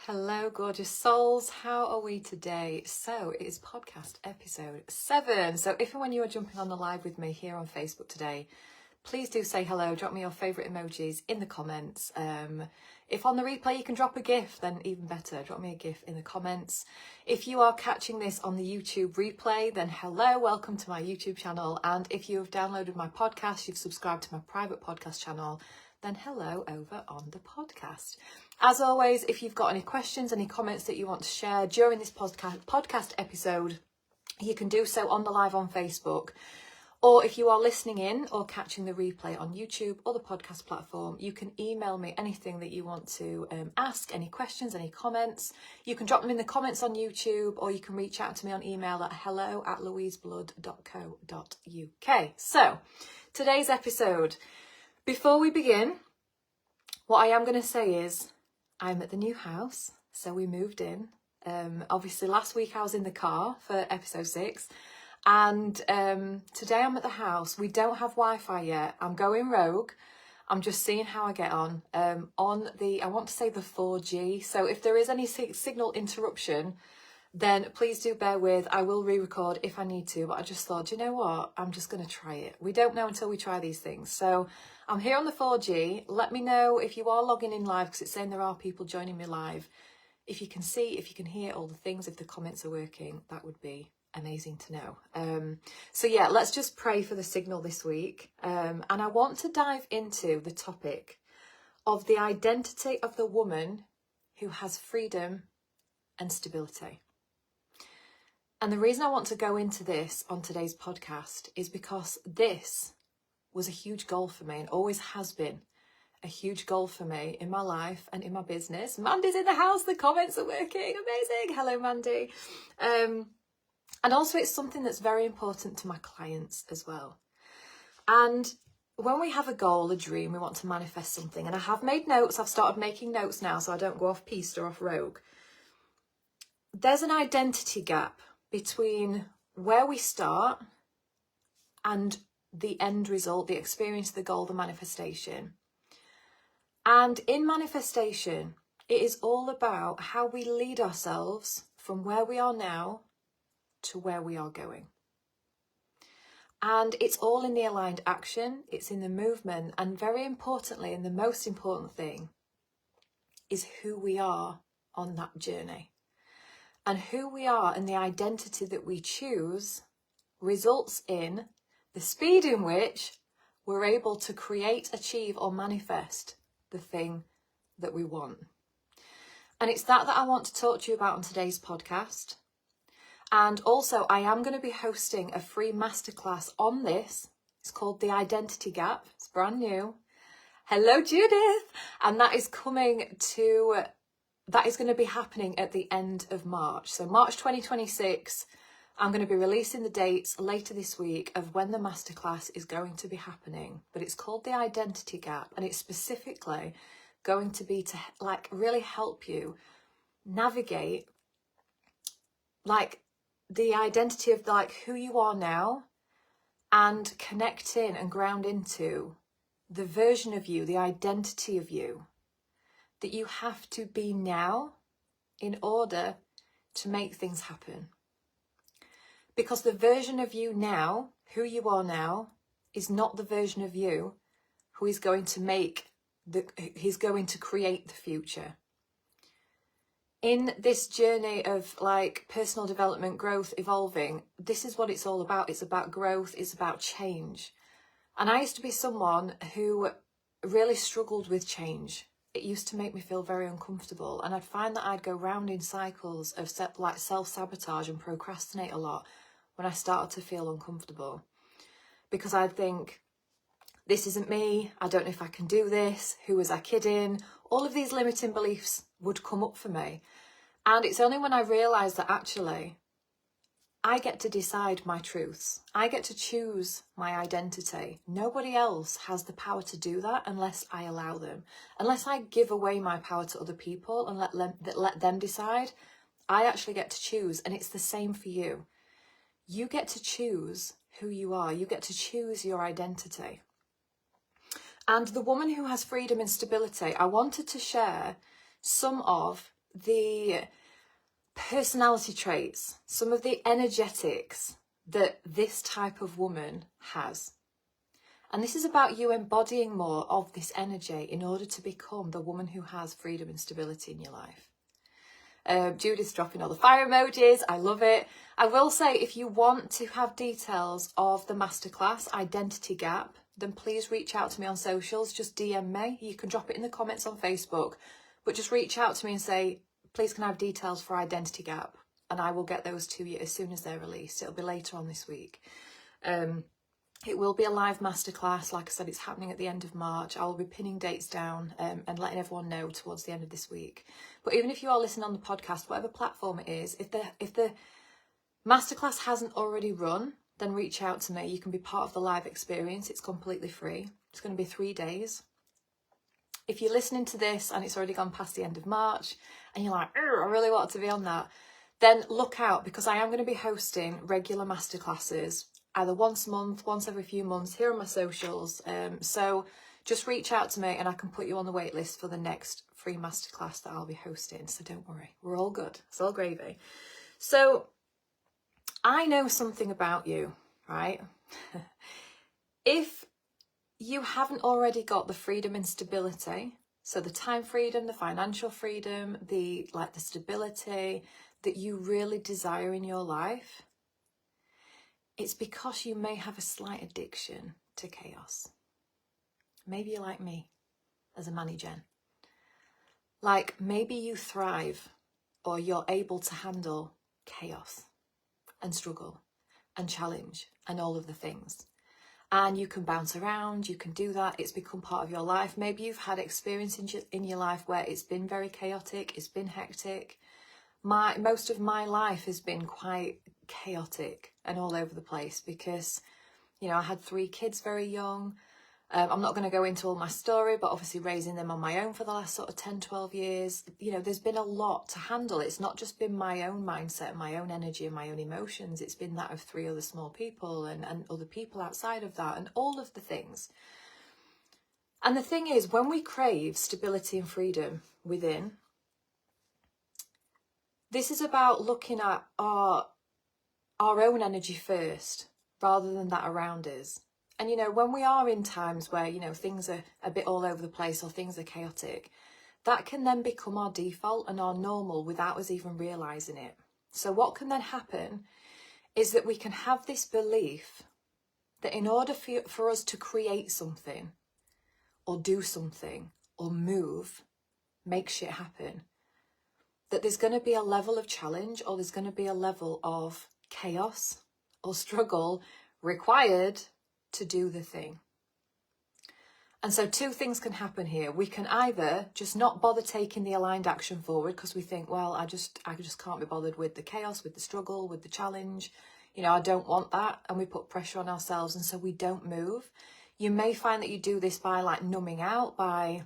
Hello, gorgeous souls. How are we today? So it is podcast episode 7. So if and when you are jumping on the live with me here on Facebook today, please do say hello. Drop me your favourite emojis in the comments. If on the replay you can drop a GIF, then even better. Drop me a GIF in the comments. If you are catching this on the YouTube replay, then hello, welcome to my YouTube channel. And if you have downloaded my podcast, you've subscribed to my private podcast channel, then hello over on the podcast. As always, if you've got any questions, any comments that you want to share during this podcast episode, you can do so on the live on Facebook. Or if you are listening in or catching the replay on YouTube or the podcast platform, you can email me anything that you want to ask, any questions, any comments. You can drop them in the comments on YouTube, or you can reach out to me on email at hello@louiseblood.co.uk. So, today's episode. Before we begin, what I am going to say is I'm at the new house, so we moved in. Obviously, last week I was in the car for episode 6. And today I'm at the house. We don't have Wi-Fi yet. I'm going rogue. I'm just seeing how I get on. I want to say the 4G. So if there is any signal interruption, then please do bear with. I will re-record if I need to. But I just thought, you know what? I'm just going to try it. We don't know until we try these things. So I'm here on the 4G. Let me know if you are logging in live, because it's saying there are people joining me live. If you can see, if you can hear all the things, if the comments are working, that would be amazing to know. So yeah, let's just pray for the signal this week. And I want to dive into the topic of the identity of the woman who has freedom and stability. And the reason I want to go into this on today's podcast is because this was a huge goal for me and always has been a huge goal for me in my life and in my business. Mandy's in the house. The comments are working. Amazing. Hello, Mandy. And also it's something that's very important to my clients as well. And when we have a goal, a dream, we want to manifest something. And I have made notes. I've started making notes now so I don't go off piste or off rogue. There's an identity gap between where we start and the end result, the experience, the goal, the manifestation. And in manifestation, it is all about how we lead ourselves from where we are now to where we are going. And it's all in the aligned action, it's in the movement, and very importantly, and the most important thing, is who we are on that journey. And who we are and the identity that we choose results in the speed in which we're able to create, achieve, or manifest the thing that we want. And it's that I want to talk to you about on today's podcast. And also, I am going to be hosting a free masterclass on this. It's called The Identity Gap. It's brand new. Hello, Judith. And that is going to be happening at the end of March. So March 2026, I'm going to be releasing the dates later this week of when the masterclass is going to be happening. But it's called The Identity Gap. And it's specifically going to be to really help you navigate the identity of who you are now, and connect in and ground into the version of you, the identity of you that you have to be now in order to make things happen. Because the version of you now, who you are now, is not the version of you who is going to create the future. In this journey of personal development, growth, evolving, this is what it's all about. It's about growth. It's about change. And I used to be someone who really struggled with change. It used to make me feel very uncomfortable. And I'd find that I'd go round in cycles of self-sabotage and procrastinate a lot when I started to feel uncomfortable. Because I'd think, this isn't me. I don't know if I can do this. Who was I kidding? All of these limiting beliefs would come up for me. And it's only when I realised that actually I get to decide my truths. I get to choose my identity. Nobody else has the power to do that unless I allow them. Unless I give away my power to other people and let them decide, I actually get to choose. And it's the same for you. You get to choose who you are. You get to choose your identity. And the woman who has freedom and stability, I wanted to share some of the personality traits, some of the energetics that this type of woman has. And this is about you embodying more of this energy in order to become the woman who has freedom and stability in your life. Judith's dropping all the fire emojis. I love it. I will say, if you want to have details of the masterclass Identity Gap, then please reach out to me on socials. Just DM me. You can drop it in the comments on Facebook, but just reach out to me and say, please can I have details for Identity Gap? And I will get those to you as soon as they're released. It'll be later on this week. It will be a live masterclass. Like I said, it's happening at the end of March. I will be pinning dates down and letting everyone know towards the end of this week. But even if you are listening on the podcast, whatever platform it is, if the masterclass hasn't already run, then reach out to me. You can be part of the live experience. It's completely free. It's going to be 3 days. If you're listening to this and it's already gone past the end of March and you're like, I really want to be on that, then look out, because I am going to be hosting regular masterclasses either once a month, once every few months, here on my socials. So just reach out to me and I can put you on the wait list for the next free masterclass that I'll be hosting. So don't worry, we're all good. It's all gravy. So I know something about you, right? If you haven't already got the freedom and stability, so the time freedom, the financial freedom, the stability that you really desire in your life, it's because you may have a slight addiction to chaos. Maybe you're like me as a Manny Jen. Like maybe you thrive or you're able to handle chaos and struggle and challenge and all of the things. And you can bounce around, you can do that. It's become part of your life. Maybe you've had experience in your life where it's been very chaotic, it's been hectic. Most of my life has been quite chaotic and all over the place because, you know, I had 3 kids very young. I'm not going to go into all my story, but obviously raising them on my own for the last sort of 10, 12 years, you know, there's been a lot to handle. It's not just been my own mindset, my own energy and my own emotions. It's been that of 3 other small people and other people outside of that and all of the things. And the thing is, when we crave stability and freedom within, this is about looking at our own energy first rather than that around us. And, you know, when we are in times where, you know, things are a bit all over the place or things are chaotic, that can then become our default and our normal without us even realising it. So what can then happen is that we can have this belief that in order for us to create something or do something or move, make shit happen, that there's going to be a level of challenge or there's going to be a level of chaos or struggle required to do the thing. And so 2 things can happen here. We can either just not bother taking the aligned action forward because we think, well, I just can't be bothered with the chaos, with the struggle, with the challenge. You know, I don't want that. And we put pressure on ourselves and so we don't move. You may find that you do this by like numbing out, by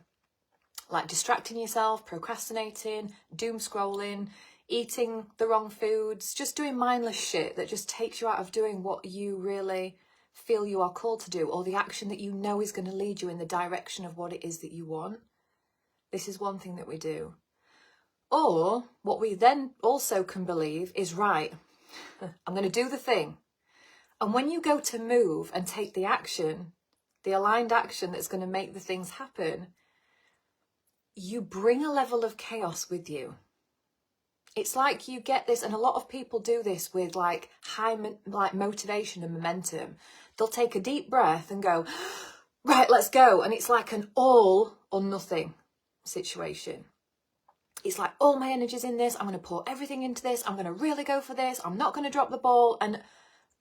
like distracting yourself, procrastinating, doom scrolling, eating the wrong foods, just doing mindless shit that just takes you out of doing what you really feel you are called to do, or the action that you know is going to lead you in the direction of what it is that you want. This is one thing that we do. Or what we then also can believe is, right, I'm going to do the thing. And when you go to move and take the action, the aligned action that's going to make the things happen, you bring a level of chaos with you. It's like you get this, and a lot of people do this with like high motivation and momentum. They'll take a deep breath and go, right, let's go. And it's like an all or nothing situation. It's like all my energy's in this. I'm going to pour everything into this. I'm going to really go for this. I'm not going to drop the ball. And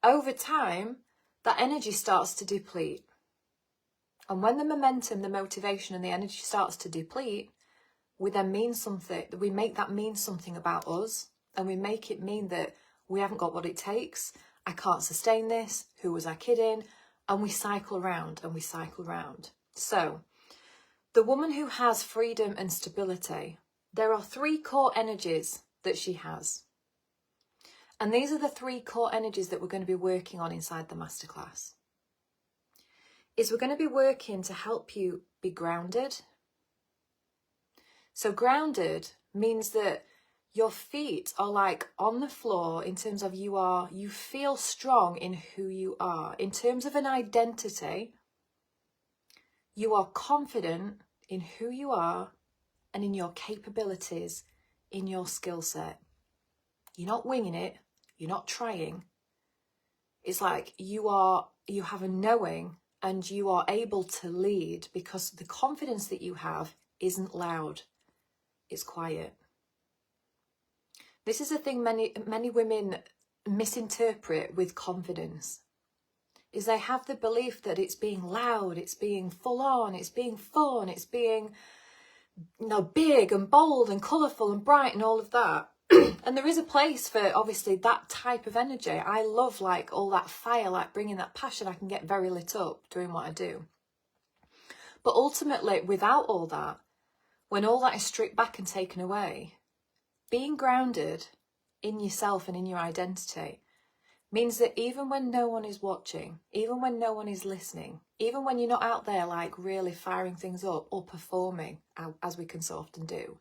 over time, that energy starts to deplete. And when the momentum, the motivation and the energy starts to deplete, we then mean something, we make that mean something about us, and we make it mean that we haven't got what it takes, I can't sustain this, who was I kidding? And we cycle round and we cycle round. So the woman who has freedom and stability, there are 3 core energies that she has. And these are the 3 core energies that we're going to be working on inside the masterclass. We're going to be working to help you be grounded. So grounded means that your feet are like on the floor in terms of you feel strong in who you are. In terms of an identity, you are confident in who you are and in your capabilities, in your skill set. You're not winging it, you're not trying. It's like you have a knowing and you are able to lead because the confidence that you have isn't loud, it's quiet. This is a thing many women misinterpret with confidence, is they have the belief that it's being loud, it's being full on, it's being fun, it's being, big and bold and colourful and bright and all of that. And there is a place for obviously that type of energy. I love like all that fire, like bringing that passion. I can get very lit up doing what I do. But ultimately, without all that, when all that is stripped back and taken away, being grounded in yourself and in your identity means that even when no one is watching, even when no one is listening, even when you're not out there like really firing things up or performing, as we can so often do,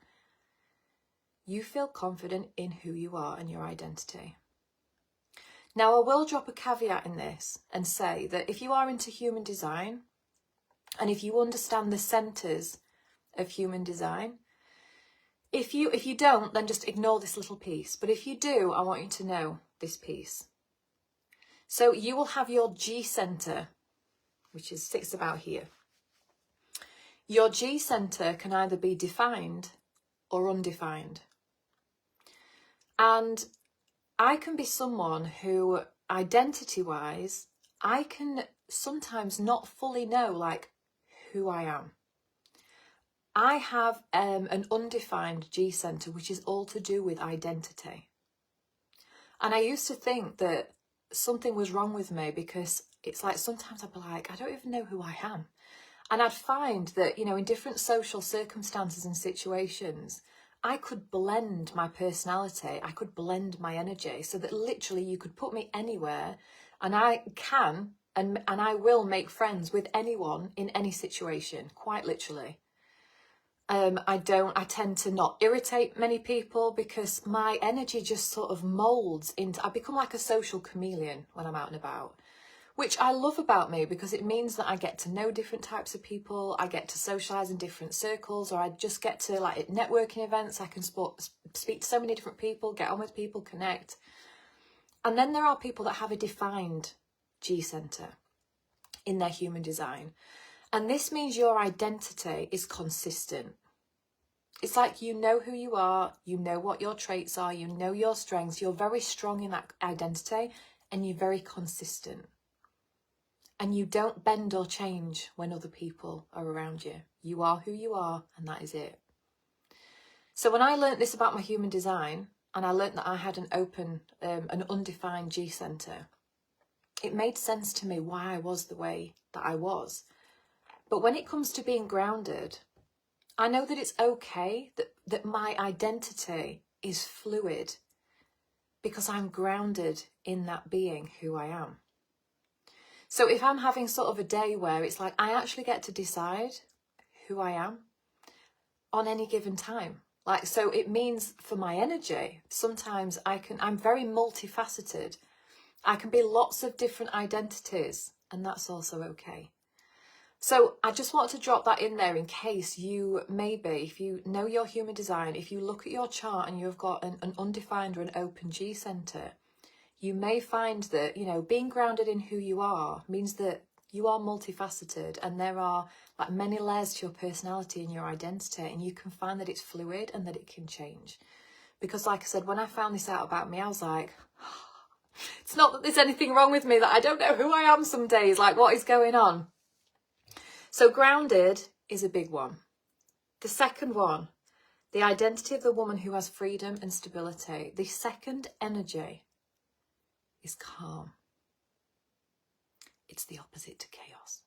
you feel confident in who you are and your identity. Now, I will drop a caveat in this and say that if you are into human design, and if you understand the centres of human design, if you don't, then just ignore this little piece. But if you do, I want you to know this piece. So you will have your G centre, which sits about here. Your G centre can either be defined or undefined. And I can be someone who, identity-wise, I can sometimes not fully know like who I am. I have an undefined G centre, which is all to do with identity. And I used to think that something was wrong with me because it's like sometimes I'd be like, I don't even know who I am. And I'd find that, in different social circumstances and situations, I could blend my personality, I could blend my energy so that literally you could put me anywhere and I can and I will make friends with anyone in any situation, quite literally. I tend to not irritate many people because my energy just sort of molds into, I become like a social chameleon when I'm out and about, which I love about me because it means that I get to know different types of people, I get to socialise in different circles, or I just get to, like, at networking events, I can speak to so many different people, get on with people, connect. And then there are people that have a defined G centre in their human design. And this means your identity is consistent. It's like you know who you are, you know what your traits are, you know your strengths, you're very strong in that identity, and you're very consistent. And you don't bend or change when other people are around you. You are who you are, and that is it. So when I learnt this about my human design, and I learnt that I had an open, an undefined G centre, it made sense to me why I was the way that I was. But when it comes to being grounded, I know that it's okay that my identity is fluid because I'm grounded in that being who I am. So if I'm having sort of a day where it's like I actually get to decide who I am on any given time. Like, so it means for my energy, sometimes I'm very multifaceted. I can be lots of different identities, and that's also okay. So I just want to drop that in there in case you maybe, if you know your human design, if you look at your chart and you've got an undefined or an open G centre, you may find that, being grounded in who you are means that you are multifaceted and there are like many layers to your personality and your identity, and you can find that it's fluid and that it can change. Because like I said, when I found this out about me, I was like, it's not that there's anything wrong with me, that I don't know who I am some days, like what is going on? So grounded is a big one. The second one, the identity of the woman who has freedom and stability. The second energy is calm. It's the opposite to chaos.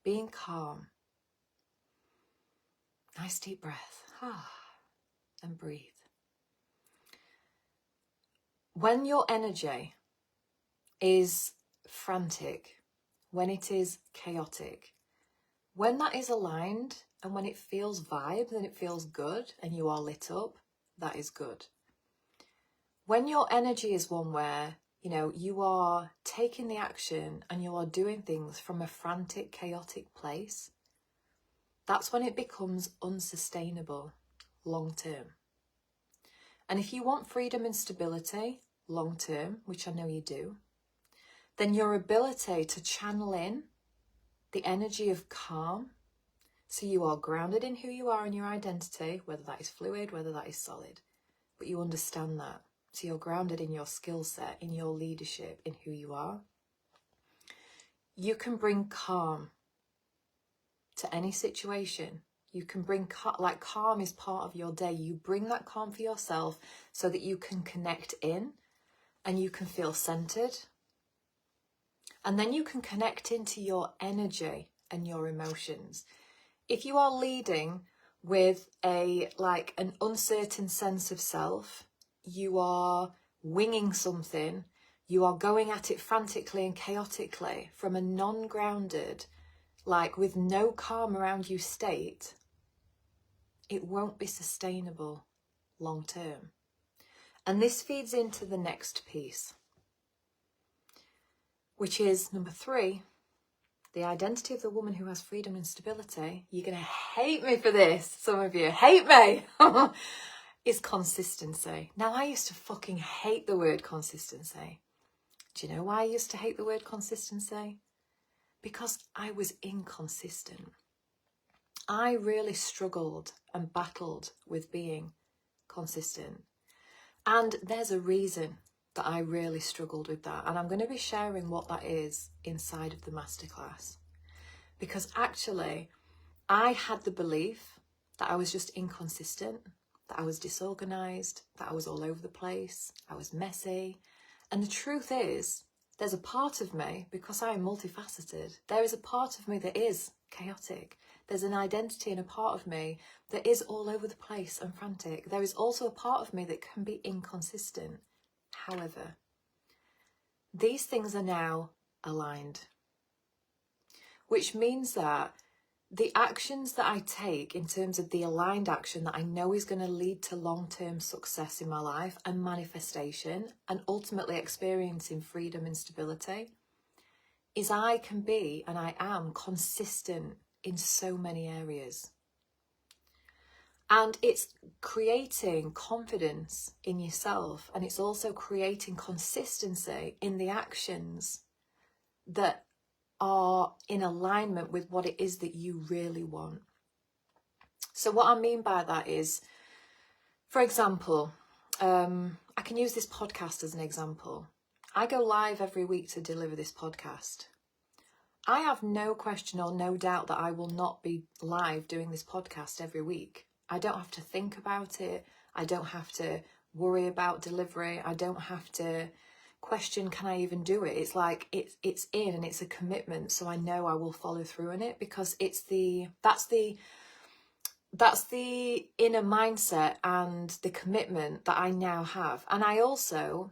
Being calm. Nice deep breath. And breathe. When your energy is frantic, when it is chaotic, when that is aligned, And when it feels vibe, then it feels good and you are lit up, that is good. When your energy is one where, you are taking the action and you are doing things from a frantic, chaotic place, that's when it becomes unsustainable long term. And if you want freedom and stability long term, which I know you do, then your ability to channel in the energy of calm, so you are grounded in who you are and your identity, whether that is fluid, whether that is solid, but you understand that. So you're grounded in your skill set, in your leadership, in who you are. You can bring calm to any situation. You can bring calm is part of your day. You bring that calm for yourself so that you can connect in and you can feel centered. And then you can connect into your energy and your emotions. If you are leading with an uncertain sense of self, you are winging something, you are going at it frantically and chaotically from a non-grounded, with no calm around you state, it won't be sustainable long term. And this feeds into the next piece, which is number 3, the identity of the woman who has freedom and stability. You're going to hate me for this, some of you, hate me, is consistency. Now, I used to fucking hate the word consistency. Do you know why I used to hate the word consistency? Because I was inconsistent. I really struggled and battled with being consistent. And there's a reason that I really struggled with that. And I'm going to be sharing what that is inside of the masterclass. Because actually, I had the belief that I was just inconsistent, that I was disorganized, that I was all over the place, I was messy. And the truth is, there's a part of me, because I am multifaceted, there is a part of me that is chaotic. There's an identity and a part of me that is all over the place and frantic. There is also a part of me that can be inconsistent. However, these things are now aligned, which means that the actions that I take in terms of the aligned action that I know is going to lead to long-term success in my life and manifestation and ultimately experiencing freedom and stability is I can be and I am consistent in so many areas. And it's creating confidence in yourself, and it's also creating consistency in the actions that are in alignment with what it is that you really want. So what I mean by that is, for example, I can use this podcast as an example. I go live every week to deliver this podcast. I have no question or no doubt that I will not be live doing this podcast every week. I don't have to think about it. I don't have to worry about delivery. I don't have to question, can I even do it? It's like it's in and it's a commitment, so I know I will follow through on it because that's the inner mindset and the commitment that I now have. And I also,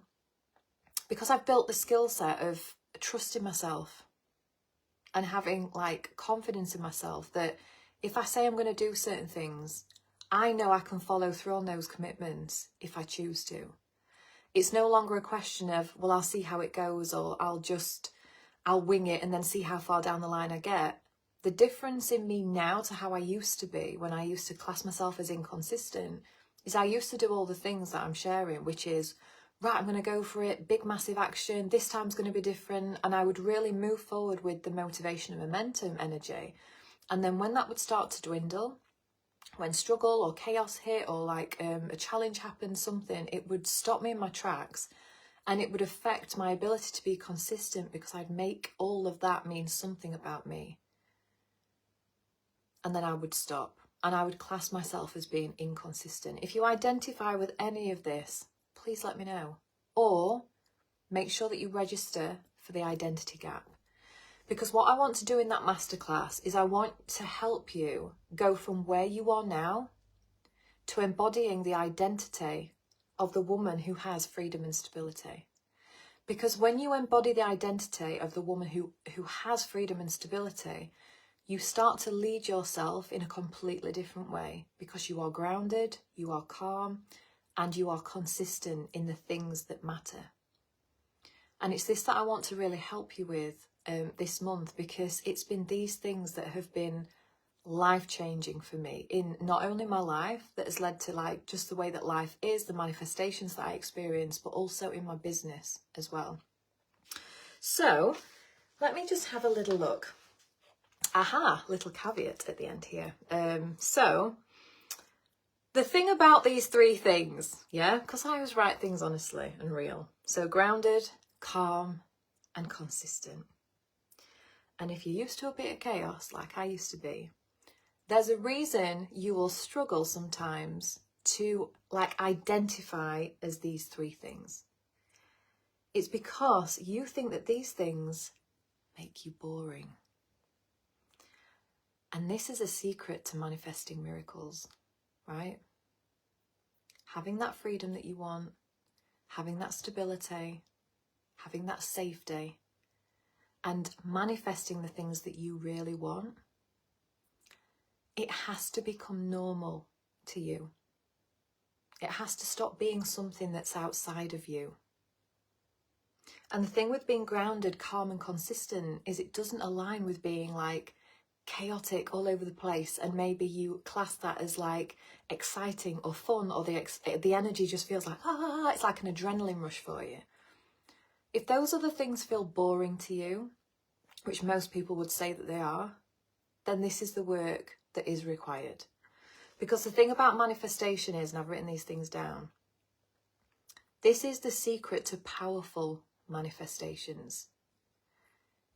because I've built the skill set of trusting myself and having confidence in myself, that if I say I'm going to do certain things, I know I can follow through on those commitments if I choose to. It's no longer a question of, well, I'll see how it goes, or I'll wing it and then see how far down the line I get. The difference in me now to how I used to be when I used to class myself as inconsistent is I used to do all the things that I'm sharing, which is, right, I'm going to go for it, big, massive action, this time's going to be different. And I would really move forward with the motivation and momentum energy. And then when that would start to dwindle, when struggle or chaos hit or a challenge happened, something, it would stop me in my tracks and it would affect my ability to be consistent because I'd make all of that mean something about me. And then I would stop and I would class myself as being inconsistent. If you identify with any of this, please let me know. Or make sure that you register for the identity gap. Because what I want to do in that masterclass is I want to help you go from where you are now to embodying the identity of the woman who has freedom and stability. Because when you embody the identity of the woman who has freedom and stability, you start to lead yourself in a completely different way because you are grounded, you are calm, and you are consistent in the things that matter. And it's this that I want to really help you with this month, because it's been these things that have been life-changing for me in not only my life, that has led to like just the way that life is, the manifestations that I experience, but also in my business as well. So let me just have a little look. Aha, little caveat at the end here. So the thing about these three things, yeah, because I always write things honestly and real. So grounded, calm, and consistent. And if you're used to a bit of chaos, like I used to be, there's a reason you will struggle sometimes to like identify as these three things. It's because you think that these things make you boring. And this is a secret to manifesting miracles, right? Having that freedom that you want, having that stability, having that safety, and manifesting the things that you really want, it has to become normal to you. It has to stop being something that's outside of you. And the thing with being grounded, calm and consistent is it doesn't align with being like chaotic all over the place, and maybe you class that as like exciting or fun, or the energy just feels like, it's like an adrenaline rush for you. If those other things feel boring to you, which most people would say that they are, then this is the work that is required. Because the thing about manifestation is, and I've written these things down, this is the secret to powerful manifestations,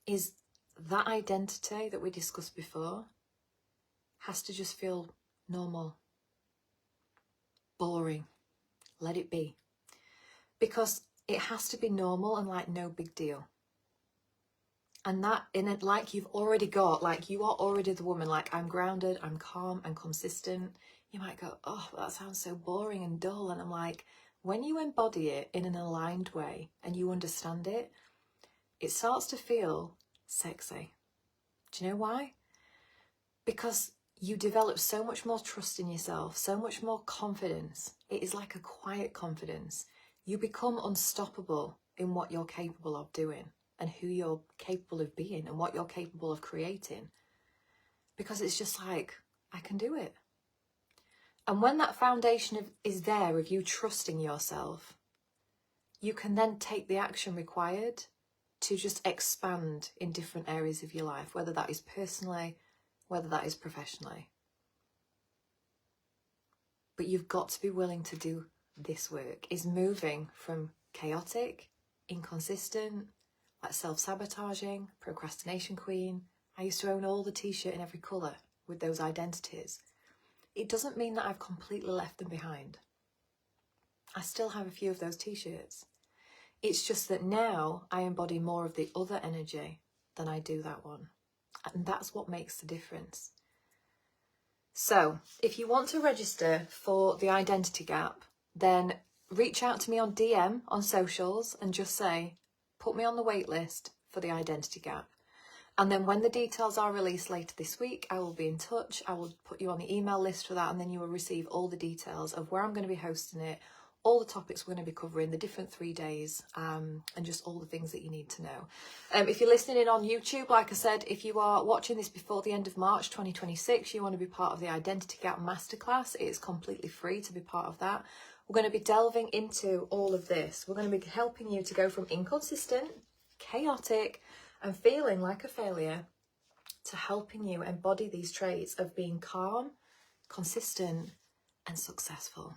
is that identity that we discussed before has to just feel normal, boring, let it be. Because it has to be normal and like no big deal. And that in it, like you've already got, like you are already the woman, like I'm grounded, I'm calm and consistent. You might go, oh, that sounds so boring and dull. And I'm like, when you embody it in an aligned way and you understand it, it starts to feel sexy. Do you know why? Because you develop so much more trust in yourself, so much more confidence. It is like a quiet confidence. You become unstoppable in what you're capable of doing and who you're capable of being and what you're capable of creating. Because it's just like, I can do it. And when that foundation is there of you trusting yourself, you can then take the action required to just expand in different areas of your life, whether that is personally, whether that is professionally. But you've got to be willing to do this work, is moving from chaotic, inconsistent, like self-sabotaging, procrastination queen. I used to own all the t-shirt in every colour with those identities. It doesn't mean that I've completely left them behind. I still have a few of those t-shirts. It's just that now I embody more of the other energy than I do that one. And that's what makes the difference. So if you want to register for the identity gap, then reach out to me on DM on socials and just say, put me on the wait list for the identity gap. And then when the details are released later this week, I will be in touch. I will put you on the email list for that, and then you will receive all the details of where I'm going to be hosting it, all the topics we're going to be covering, the different 3 days, and just all the things that you need to know. If you're listening in on YouTube, like I said, if you are watching this before the end of March 2026, you want to be part of the Identity Gap Masterclass, it's completely free to be part of that. We're going to be delving into all of this. We're going to be helping you to go from inconsistent, chaotic, and feeling like a failure to helping you embody these traits of being calm, consistent, and successful.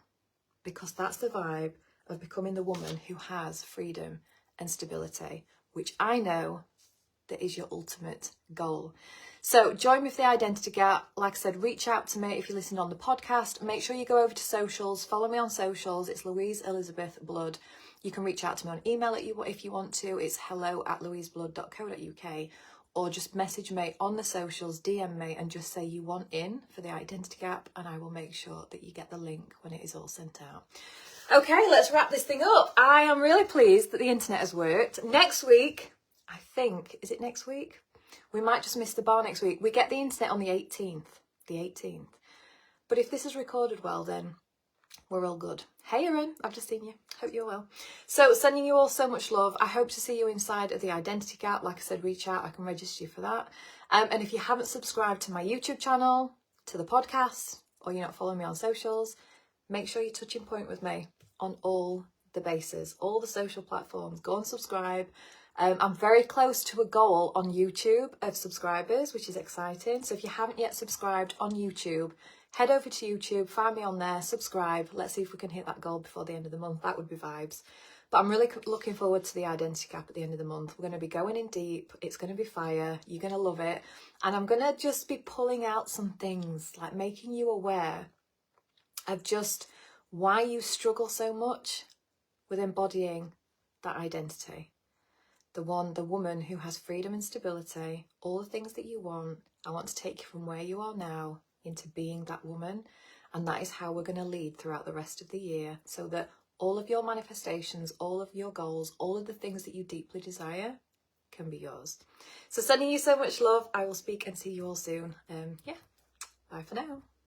Because that's the vibe of becoming the woman who has freedom and stability, which I know that is your ultimate goal. So join me for the Identity Gap. Like I said, reach out to me if you're listening on the podcast. Make sure you go over to socials, follow me on socials. It's Louise Elizabeth Blood. You can reach out to me on email if you want to. It's hello@louiseblood.co.uk, or just message me on the socials, DM me, and just say you want in for the Identity Gap, and I will make sure that you get the link when it is all sent out. Okay, let's wrap this thing up. I am really pleased that the internet has worked. Next week, I think, is it next week? We might just miss the bar next week. We get the internet on the 18th. The 18th. But if this is recorded well, then we're all good. Hey Erin, I've just seen you. Hope you're well. So sending you all so much love. I hope to see you inside of the Identity Gap. Like I said, reach out. I can register you for that. And if you haven't subscribed to my YouTube channel, to the podcast, or you're not following me on socials, make sure you're touching point with me on all the bases, all the social platforms. Go and subscribe. I'm very close to a goal on YouTube of subscribers, which is exciting. So if you haven't yet subscribed on YouTube, head over to YouTube, find me on there, subscribe. Let's see if we can hit that goal before the end of the month. That would be vibes. But I'm really looking forward to the Identity Gap at the end of the month. We're going to be going in deep. It's going to be fire. You're going to love it. And I'm going to just be pulling out some things, like making you aware of just why you struggle so much with embodying that identity. The woman who has freedom and stability, all the things that you want. I want to take you from where you are now into being that woman. And that is how we're going to lead throughout the rest of the year, so that all of your manifestations, all of your goals, all of the things that you deeply desire can be yours. So sending you so much love. I will speak and see you all soon. Yeah, bye for now.